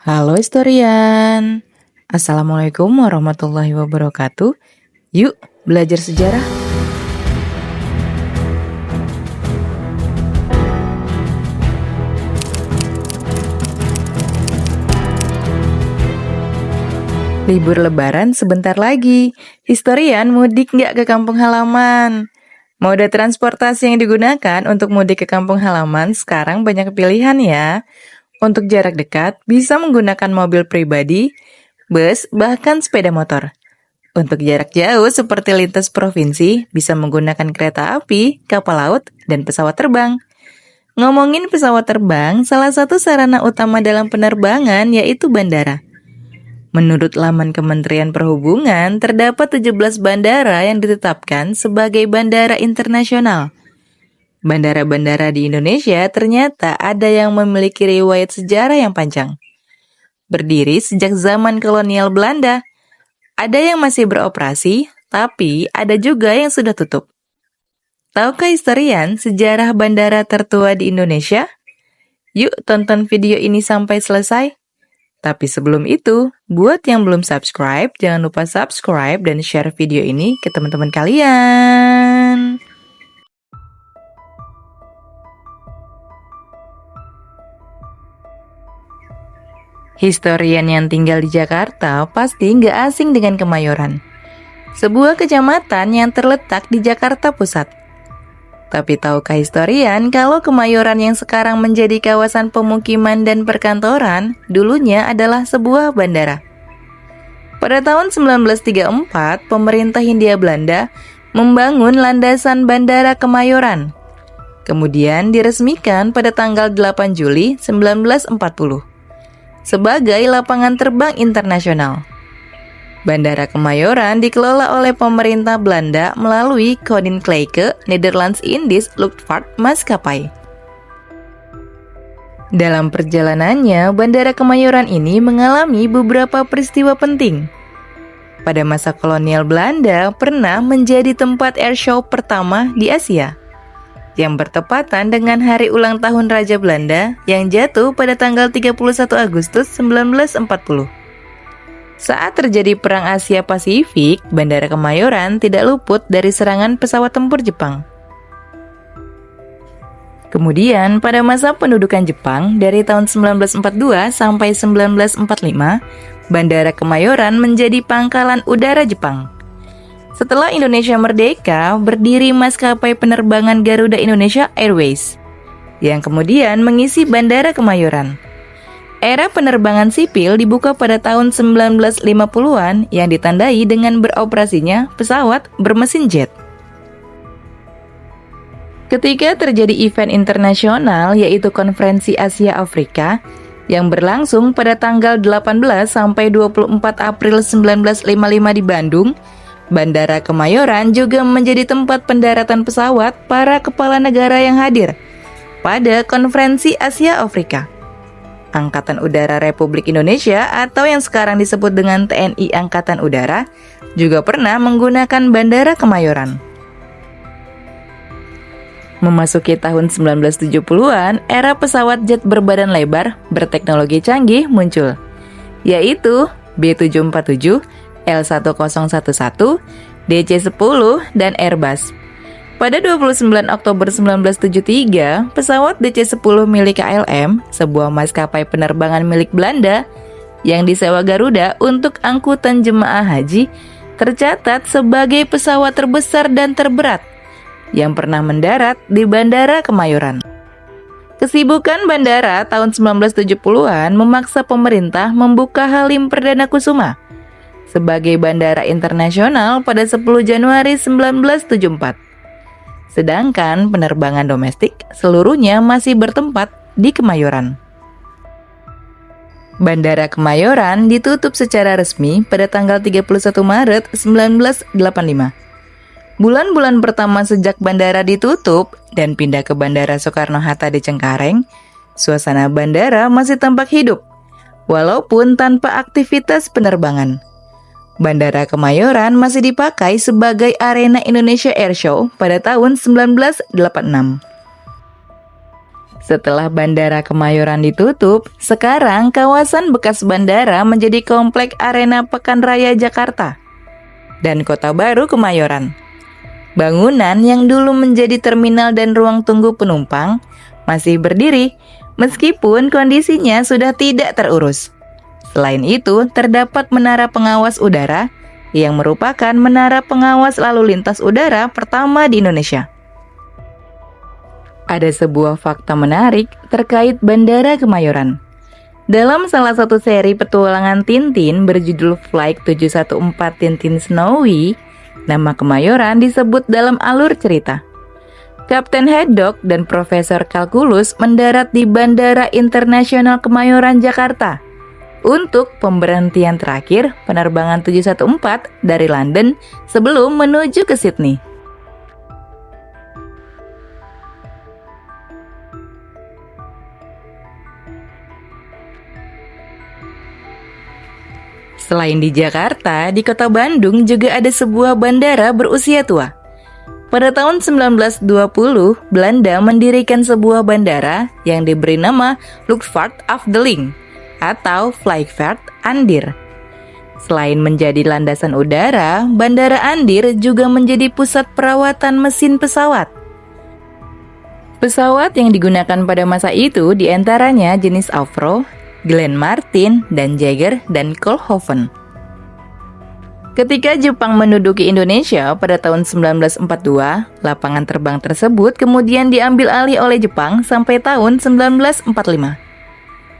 Halo historian, Assalamualaikum warahmatullahi wabarakatuh. Yuk belajar sejarah. Libur lebaran sebentar lagi. Historian mudik nggak ke kampung halaman? Mode transportasi yang digunakan untuk mudik ke kampung halaman sekarang banyak pilihan ya. Untuk jarak dekat, bisa menggunakan mobil pribadi, bus, bahkan sepeda motor. Untuk jarak jauh seperti lintas provinsi, bisa menggunakan kereta api, kapal laut, dan pesawat terbang. Ngomongin pesawat terbang, salah satu sarana utama dalam penerbangan yaitu bandara. Menurut laman Kementerian Perhubungan, terdapat 17 bandara yang ditetapkan sebagai bandara internasional. Bandara-bandara di Indonesia ternyata ada yang memiliki riwayat sejarah yang panjang. Berdiri sejak zaman kolonial Belanda. Ada yang masih beroperasi, tapi ada juga yang sudah tutup. Tahukah historian sejarah bandara tertua di Indonesia? Yuk tonton video ini sampai selesai. Tapi sebelum itu, buat yang belum subscribe, jangan lupa subscribe dan share video ini ke teman-teman kalian. Historian yang tinggal di Jakarta pasti nggak asing dengan Kemayoran, sebuah kecamatan yang terletak di Jakarta Pusat. Tapi tahukah historian kalau Kemayoran yang sekarang menjadi kawasan pemukiman dan perkantoran dulunya adalah sebuah bandara? Pada tahun 1934, pemerintah Hindia Belanda membangun landasan Bandara Kemayoran. Kemudian diresmikan pada tanggal 8 Juli 1940. Sebagai lapangan terbang internasional. Bandara Kemayoran dikelola oleh pemerintah Belanda melalui Koninklijke Nederlands-Indisch Luchtvaart Maatschappij. Dalam perjalanannya, Bandara Kemayoran ini mengalami beberapa peristiwa penting. Pada masa kolonial Belanda, pernah menjadi tempat airshow pertama di Asia, yang bertepatan dengan hari ulang tahun Raja Belanda yang jatuh pada tanggal 31 Agustus 1940. Saat terjadi Perang Asia Pasifik, Bandara Kemayoran tidak luput dari serangan pesawat tempur Jepang. Kemudian, pada masa pendudukan Jepang dari tahun 1942 sampai 1945, Bandara Kemayoran menjadi pangkalan udara Jepang. Setelah Indonesia merdeka, berdiri maskapai penerbangan Garuda Indonesia Airways, yang kemudian mengisi Bandara Kemayoran. Era penerbangan sipil dibuka pada tahun 1950-an yang ditandai dengan beroperasinya pesawat bermesin jet. Ketika terjadi event internasional yaitu Konferensi Asia Afrika yang berlangsung pada tanggal 18 sampai 24 April 1955 di Bandung, Bandara Kemayoran juga menjadi tempat pendaratan pesawat para kepala negara yang hadir pada Konferensi Asia Afrika. Angkatan Udara Republik Indonesia atau yang sekarang disebut dengan TNI Angkatan Udara juga pernah menggunakan Bandara Kemayoran. Memasuki tahun 1970-an, era pesawat jet berbadan lebar berteknologi canggih muncul, yaitu B747, L1011, DC-10, dan Airbus. Pada 29 Oktober 1973, pesawat DC-10 milik KLM, sebuah maskapai penerbangan milik Belanda yang disewa Garuda untuk angkutan jemaah haji, tercatat sebagai pesawat terbesar dan terberat yang pernah mendarat di Bandara Kemayoran. Kesibukan bandara tahun 1970-an memaksa pemerintah membuka Halim Perdana Kusuma sebagai bandara internasional pada 10 Januari 1974. Sedangkan penerbangan domestik seluruhnya masih bertempat di Kemayoran. Bandara Kemayoran ditutup secara resmi pada tanggal 31 Maret 1985. Bulan-bulan pertama sejak bandara ditutup dan pindah ke Bandara Soekarno-Hatta di Cengkareng, suasana bandara masih tampak hidup, walaupun tanpa aktivitas penerbangan. Bandara Kemayoran masih dipakai sebagai arena Indonesia Airshow pada tahun 1986. Setelah Bandara Kemayoran ditutup, sekarang kawasan bekas bandara menjadi Komplek Arena Pekan Raya Jakarta dan Kota Baru Kemayoran. Bangunan yang dulu menjadi terminal dan ruang tunggu penumpang masih berdiri, meskipun kondisinya sudah tidak terurus. Selain itu, terdapat menara pengawas udara yang merupakan menara pengawas lalu lintas udara pertama di Indonesia. Ada sebuah fakta menarik terkait Bandara Kemayoran. Dalam salah satu seri petualangan Tintin berjudul Flight 714 Tintin Snowy, nama Kemayoran disebut dalam alur cerita. Kapten Haddock dan Profesor Kalkulus mendarat di Bandara Internasional Kemayoran, Jakarta untuk pemberhentian terakhir penerbangan 714 dari London sebelum menuju ke Sydney. Selain di Jakarta, di kota Bandung juga ada sebuah bandara berusia tua. Pada tahun 1920, Belanda mendirikan sebuah bandara yang diberi nama Luchtvaartafdeling atau Vliegvaart Andir. Selain menjadi landasan udara, Bandara Andir juga menjadi pusat perawatan mesin pesawat. Pesawat yang digunakan pada masa itu diantaranya jenis Avro, Glenn Martin, dan Jaeger dan Kohlhoven. Ketika Jepang menduduki Indonesia pada tahun 1942, lapangan terbang tersebut kemudian diambil alih oleh Jepang sampai tahun 1945.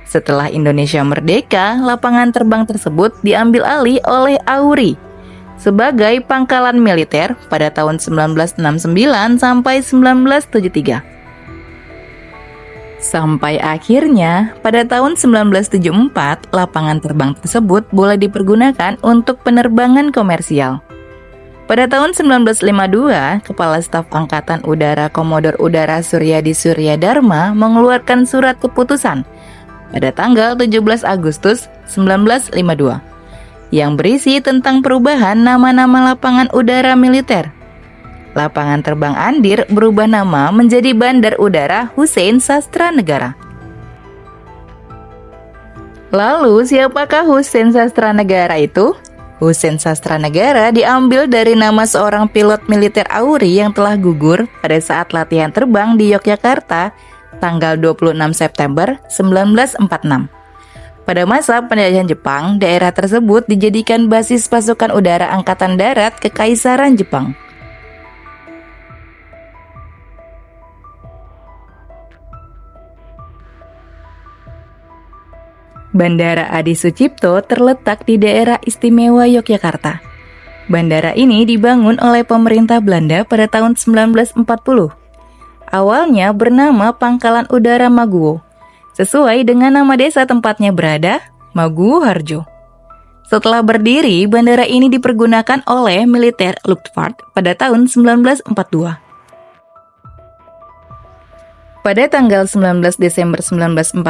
Setelah Indonesia merdeka, lapangan terbang tersebut diambil alih oleh AURI sebagai pangkalan militer pada tahun 1969 sampai 1973. Sampai akhirnya, pada tahun 1974, lapangan terbang tersebut boleh dipergunakan untuk penerbangan komersial. Pada tahun 1952, Kepala Staf Angkatan Udara Komodor Udara Suryadi Suryadharma mengeluarkan surat keputusan pada tanggal 17 Agustus 1952 yang berisi tentang perubahan nama-nama lapangan udara militer. Lapangan terbang Andir berubah nama menjadi Bandar Udara Hussein Sastranegara. Lalu, siapakah Hussein Sastranegara itu? Hussein Sastranegara diambil dari nama seorang pilot militer AURI yang telah gugur pada saat latihan terbang di Yogyakarta tanggal 26 September 1946. Pada masa penjajahan Jepang, daerah tersebut dijadikan basis pasukan udara Angkatan Darat Kekaisaran Jepang. Bandara Adi Sucipto terletak di daerah istimewa Yogyakarta. Bandara ini dibangun oleh pemerintah Belanda pada tahun 1940. Awalnya bernama Pangkalan Udara Maguwo, sesuai dengan nama desa tempatnya berada, Maguwo Harjo. Setelah berdiri, bandara ini dipergunakan oleh militer Luftwaffe pada tahun 1942. Pada tanggal 19 Desember 1948,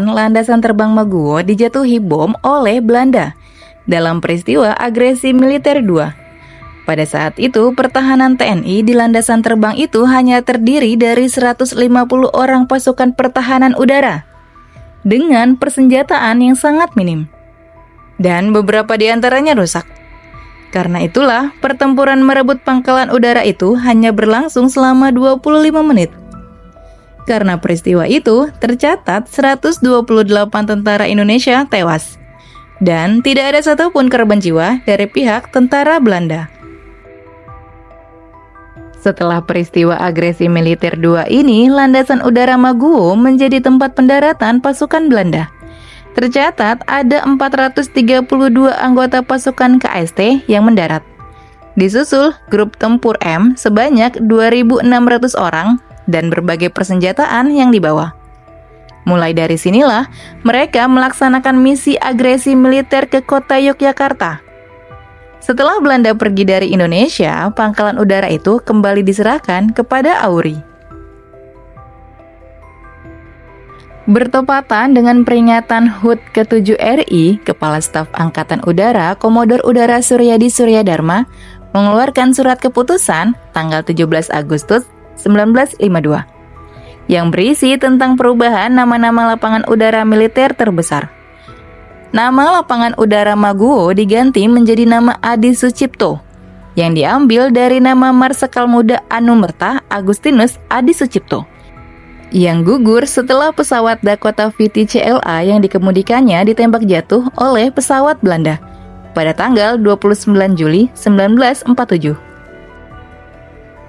landasan terbang Maguwo dijatuhi bom oleh Belanda dalam peristiwa agresi militer 2. Pada saat itu, pertahanan TNI di landasan terbang itu hanya terdiri dari 150 orang pasukan pertahanan udara dengan persenjataan yang sangat minim. Dan beberapa di antaranya rusak. Karena itulah, pertempuran merebut pangkalan udara itu hanya berlangsung selama 25 menit. Karena peristiwa itu, tercatat 128 tentara Indonesia tewas, dan tidak ada satupun korban jiwa dari pihak tentara Belanda. Setelah peristiwa agresi militer 2 ini, landasan udara Maguwo menjadi tempat pendaratan pasukan Belanda. Tercatat ada 432 anggota pasukan KST yang mendarat. Disusul grup tempur M sebanyak 2.600 orang, dan berbagai persenjataan yang dibawa. Mulai dari sinilah, mereka melaksanakan misi agresi militer ke kota Yogyakarta. Setelah Belanda pergi dari Indonesia, pangkalan udara itu kembali diserahkan kepada AURI. Bertepatan dengan peringatan HUT ke-7 RI, Kepala Staf Angkatan Udara Komodor Udara Suryadi Suryadharma mengeluarkan surat keputusan tanggal 17 Agustus 1952 yang berisi tentang perubahan nama-nama lapangan udara militer terbesar. Nama lapangan udara Maguwo diganti menjadi nama Adi Sucipto, yang diambil dari nama Marsekal Muda Anumerta Agustinus Adi Sucipto, yang gugur setelah pesawat Dakota VT-CLA yang dikemudikannya ditembak jatuh oleh pesawat Belanda pada tanggal 29 Juli 1947.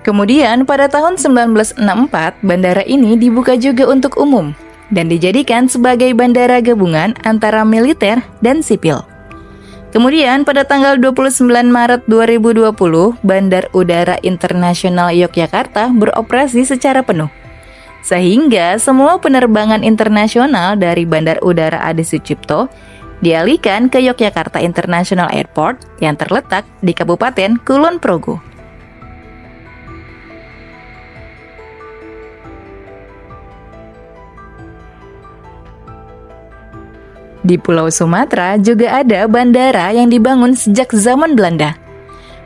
Kemudian pada tahun 1964, bandara ini dibuka juga untuk umum dan dijadikan sebagai bandara gabungan antara militer dan sipil. Kemudian pada tanggal 29 Maret 2020, Bandar Udara Internasional Yogyakarta beroperasi secara penuh. Sehingga semua penerbangan internasional dari Bandar Udara Adi Sucipto dialihkan ke Yogyakarta International Airport yang terletak di Kabupaten Kulon Progo. Di Pulau Sumatera juga ada bandara yang dibangun sejak zaman Belanda.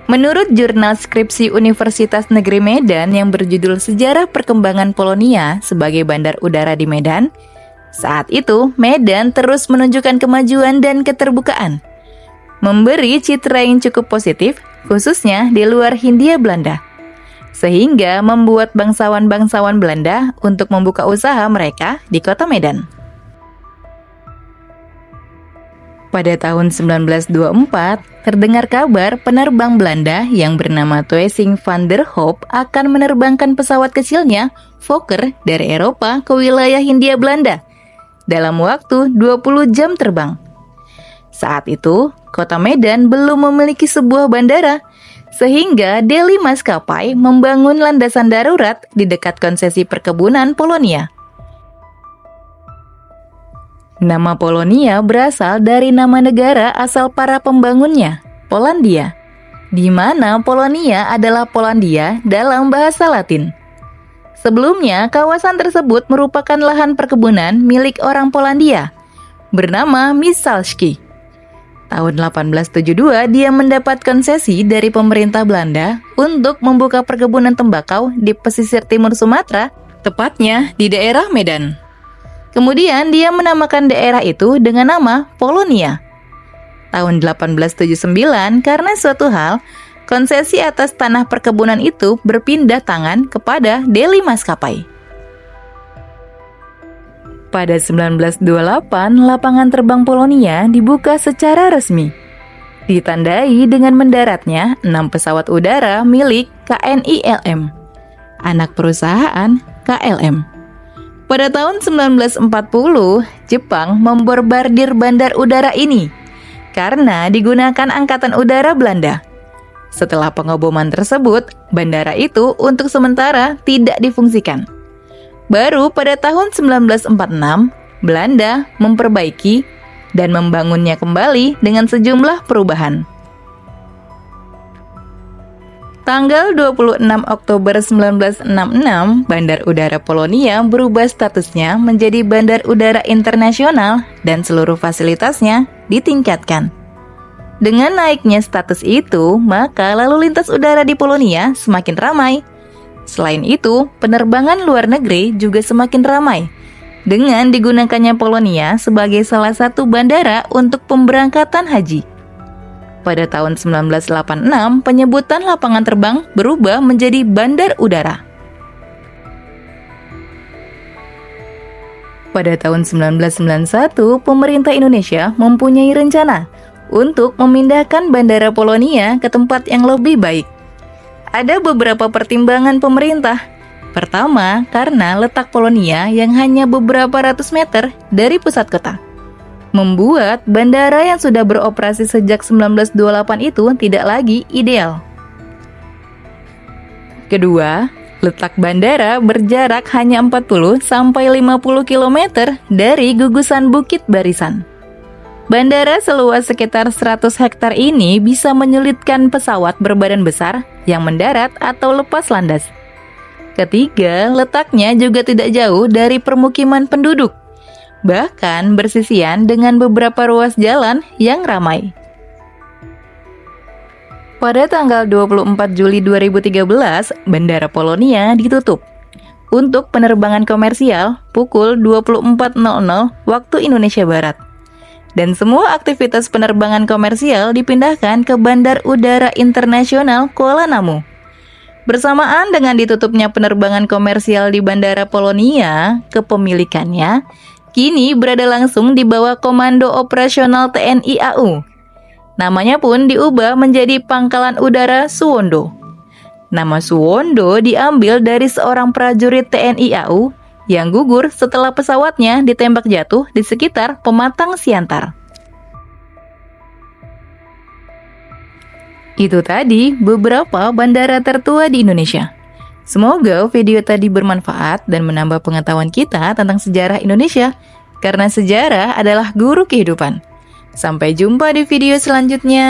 Menurut jurnal skripsi Universitas Negeri Medan yang berjudul Sejarah Perkembangan Polonia sebagai bandar udara di Medan, saat itu Medan terus menunjukkan kemajuan dan keterbukaan, memberi citra yang cukup positif khususnya di luar Hindia Belanda, sehingga membuat bangsawan-bangsawan Belanda untuk membuka usaha mereka di kota Medan. Pada tahun 1924, terdengar kabar penerbang Belanda yang bernama Toesing van der Hoop akan menerbangkan pesawat kecilnya, Fokker, dari Eropa ke wilayah Hindia Belanda dalam waktu 20 jam terbang. Saat itu, kota Medan belum memiliki sebuah bandara, sehingga Delhi Maskapai membangun landasan darurat di dekat konsesi perkebunan Polonia. Nama Polonia berasal dari nama negara asal para pembangunnya, Polandia, di mana Polonia adalah Polandia dalam bahasa Latin. Sebelumnya, kawasan tersebut merupakan lahan perkebunan milik orang Polandia, bernama Misalski. Tahun 1872, dia mendapat konsesi dari pemerintah Belanda untuk membuka perkebunan tembakau di pesisir timur Sumatera, tepatnya di daerah Medan. Kemudian dia menamakan daerah itu dengan nama Polonia. Tahun 1879, karena suatu hal, konsesi atas tanah perkebunan itu berpindah tangan kepada Delhi Maskapai. Pada 1928, lapangan terbang Polonia dibuka secara resmi, ditandai dengan mendaratnya 6 pesawat udara milik KNI-LM, anak perusahaan KLM. Pada tahun 1940, Jepang membombardir bandar udara ini karena digunakan Angkatan Udara Belanda. Setelah pengeboman tersebut, bandara itu untuk sementara tidak difungsikan. Baru pada tahun 1946, Belanda memperbaiki dan membangunnya kembali dengan sejumlah perubahan. Tanggal 26 Oktober 1966, Bandar Udara Polonia berubah statusnya menjadi Bandar Udara Internasional dan seluruh fasilitasnya ditingkatkan. Dengan naiknya status itu, maka lalu lintas udara di Polonia semakin ramai. Selain itu, penerbangan luar negeri juga semakin ramai, dengan digunakannya Polonia sebagai salah satu bandara untuk pemberangkatan haji. Pada tahun 1986, penyebutan lapangan terbang berubah menjadi bandar udara. Pada tahun 1991, pemerintah Indonesia mempunyai rencana untuk memindahkan bandara Polonia ke tempat yang lebih baik. Ada beberapa pertimbangan pemerintah. Pertama, karena letak Polonia yang hanya beberapa ratus meter dari pusat kota, membuat bandara yang sudah beroperasi sejak 1928 itu tidak lagi ideal. Kedua, letak bandara berjarak hanya 40-50 km dari gugusan Bukit Barisan. Bandara seluas sekitar 100 hektar ini bisa menyulitkan pesawat berbadan besar yang mendarat atau lepas landas. Ketiga, letaknya juga tidak jauh dari permukiman penduduk, bahkan bersisian dengan beberapa ruas jalan yang ramai. Pada tanggal 24 Juli 2013, Bandara Polonia ditutup. untuk penerbangan komersial pukul 24.00 waktu Indonesia Barat. Dan semua aktivitas penerbangan komersial dipindahkan ke Bandar Udara Internasional Kuala Namu. Bersamaan dengan ditutupnya penerbangan komersial di Bandara Polonia, kepemilikannya kini berada langsung di bawah Komando Operasional TNI AU. Namanya pun diubah menjadi Pangkalan Udara Suwondo. Nama Suwondo diambil dari seorang prajurit TNI AU yang gugur setelah pesawatnya ditembak jatuh di sekitar Pematang Siantar. Itu tadi beberapa bandara tertua di Indonesia. Semoga video tadi bermanfaat dan menambah pengetahuan kita tentang sejarah Indonesia, karena sejarah adalah guru kehidupan. Sampai jumpa di video selanjutnya.